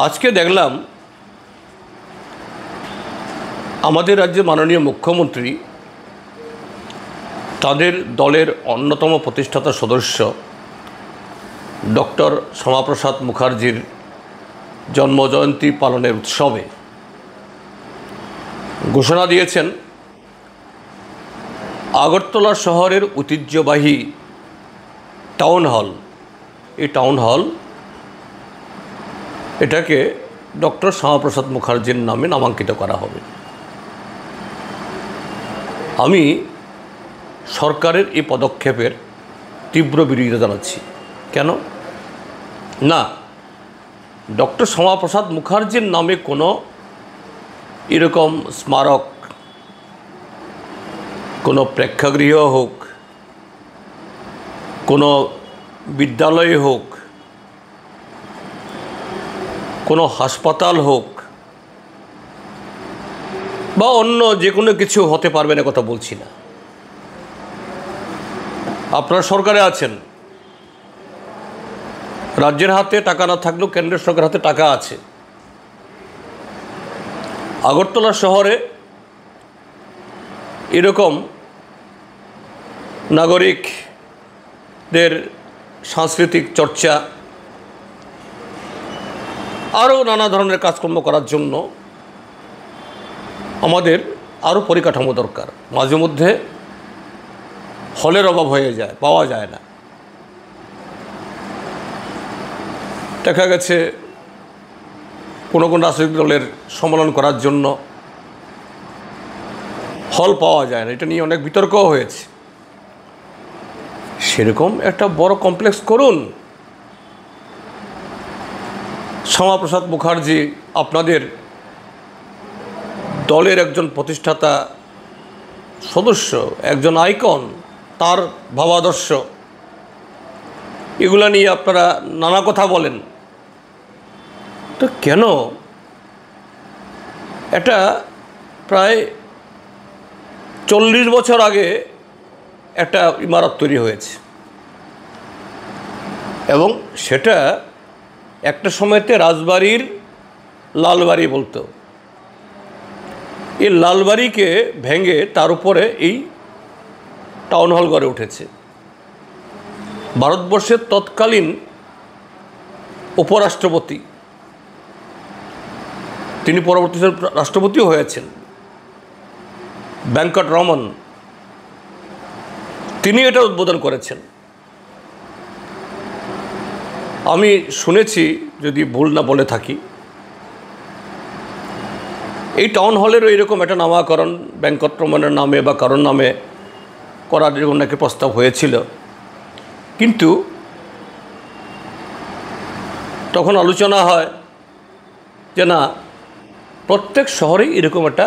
আজকে দেখলাম আমাদের রাজ্যের মাননীয় মুখ্যমন্ত্রী তাদের দলের অন্যতম প্রতিষ্ঠাতা সদস্য ডক্টর শ্যামাপ্রসাদ মুখার্জির জন্মজয়ন্তী পালনের উৎসবে ঘোষণা দিয়েছেন আগরতলা শহরের ঐতিহ্যবাহী টাউন হল, এই টাউন হল এটাকে ডক্টর শ্যামাপ্রসাদ মুখার্জির নামে নামাঙ্কিত করা হবে। আমি সরকারের এই পদক্ষেপের তীব্র বিরোধিতা জানাচ্ছি। কেন না, ডক্টর শ্যামাপ্রসাদ মুখার্জির নামে কোনো এরকম স্মারক, কোনো প্রেক্ষাগৃহ হোক, কোনো বিদ্যালয় হোক, কোনো হাসপাতাল হোক বা অন্য যে কোনো কিছু হতে পারবে না কথা বলছি না। আপনারা সরকারে আছেন, রাজ্যের হাতে টাকা না থাকলেও কেন্দ্রের সরকারের হাতে টাকা আছে। আগরতলা শহরে এরকম নাগরিকদের সাংস্কৃতিক চর্চা আরও নানা ধরনের কাজকর্ম করার জন্য আমাদের আরও পরিকাঠামো দরকার। মাঝে মধ্যে হলের অভাব হয়ে যায়, পাওয়া যায় না। দেখা গেছে কোনো কোনো রাজনৈতিক দলের সম্মেলন করার জন্য হল পাওয়া যায় না, এটা নিয়ে অনেক বিতর্কও হয়েছে। সেরকম একটা বড় কমপ্লেক্স করুন। শ্যামাপ্রসাদ মুখার্জি আপনাদের দলের একজন প্রতিষ্ঠাতা সদস্য, একজন আইকন, তার ভাবাদর্শ এগুলা নিয়ে আপনারা নানা কথা বলেন, তো কেন এটা প্রায় 40 বছর আগে একটা ইমারত তৈরি হয়েছে এবং সেটা একটা সময়তে রাজবাড়ির লালবাড়ি বলতো। এই লালবাড়িকে ভেঙে তার উপরে এই টাউন হল গড়ে উঠেছে। ভারতবর্ষের তৎকালীন উপরাষ্ট্রপতি, তিনি পরবর্তীতে রাষ্ট্রপতিও হয়েছেন, ভেঙ্কট রমন, তিনি এটা উদ্বোধন করেছেন। আমি শুনেছি, যদি ভুল না বলে থাকি, এই টাউন হলেরও এরকম একটা নামাকরণ ভেঙ্কট রমনের নামে বা কারোর নামে করার এরকম নাকি প্রস্তাব হয়েছিল, কিন্তু তখন আলোচনা হয় যে না, প্রত্যেক শহরেই এরকম একটা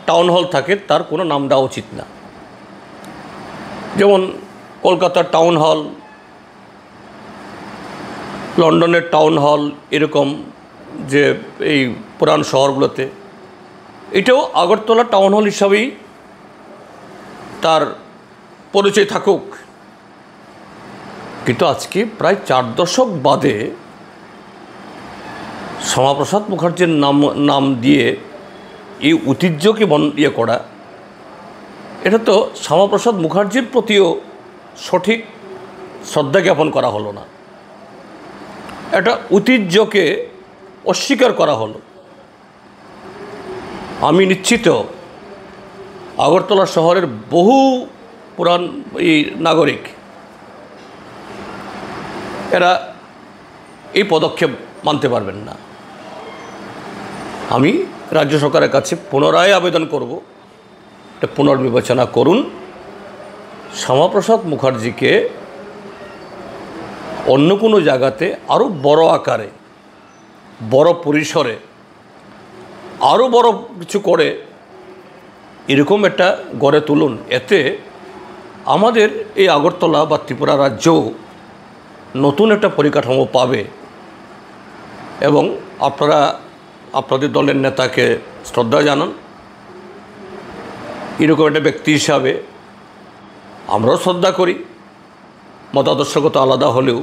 টাউন হল থাকে, তার কোনো নাম দেওয়া উচিত না। যেমন কলকাতার টাউন হল, লন্ডনের টাউন হল, এরকম যে এই পুরান শহরগুলোতে, এটাও আগরতলা টাউন হল হিসাবেই তার পরিচয় থাকুক। কিন্তু আজকে প্রায় 4 দশক বাদে শ্যামাপ্রসাদ মুখার্জির নাম দিয়ে এই ঐতিহ্যকে করা, এটা তো শ্যামাপ্রসাদ মুখার্জির প্রতিও সঠিক শ্রদ্ধা জ্ঞাপন করা হলো না, একটা ঐতিহ্যকে অস্বীকার করা হলো। আমি নিশ্চিত আগরতলা শহরের বহু পুরান এই নাগরিক এরা এই পদক্ষেপ মানতে পারবেন না। আমি রাজ্য সরকারের কাছে পুনরায় আবেদন করব, এটা পুনর্বিবেচনা করুন। শ্যামাপ্রসাদ মুখার্জিকে অন্য কোনো জায়গাতে আরও বড় আকারে, বড় পরিসরে, আরও বড় কিছু করে এরকম একটা গড়ে তুলুন। এতে আমাদের এই আগরতলা বা ত্রিপুরা রাজ্য নতুন একটা পরিকাঠামো পাবে এবং আপনারা আপনাদের দলের নেতাকে শ্রদ্ধা জানান। এরকম একটা ব্যক্তি হিসাবে আমরাও শ্রদ্ধা করি, মতাদর্শগত আলাদা হলেও।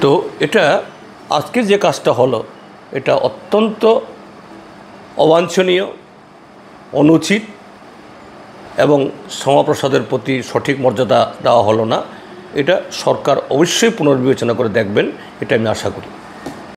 তো এটা আজকে যে কাজটা হলো এটা অত্যন্ত অবাঞ্ছনীয়, অনুচিত এবং শ্যামাপ্রসাদের প্রতি সঠিক মর্যাদা দেওয়া হলো না। এটা সরকার অবশ্যই পুনর্বিবেচনা করে দেখবেন, এটা আমি আশা করি।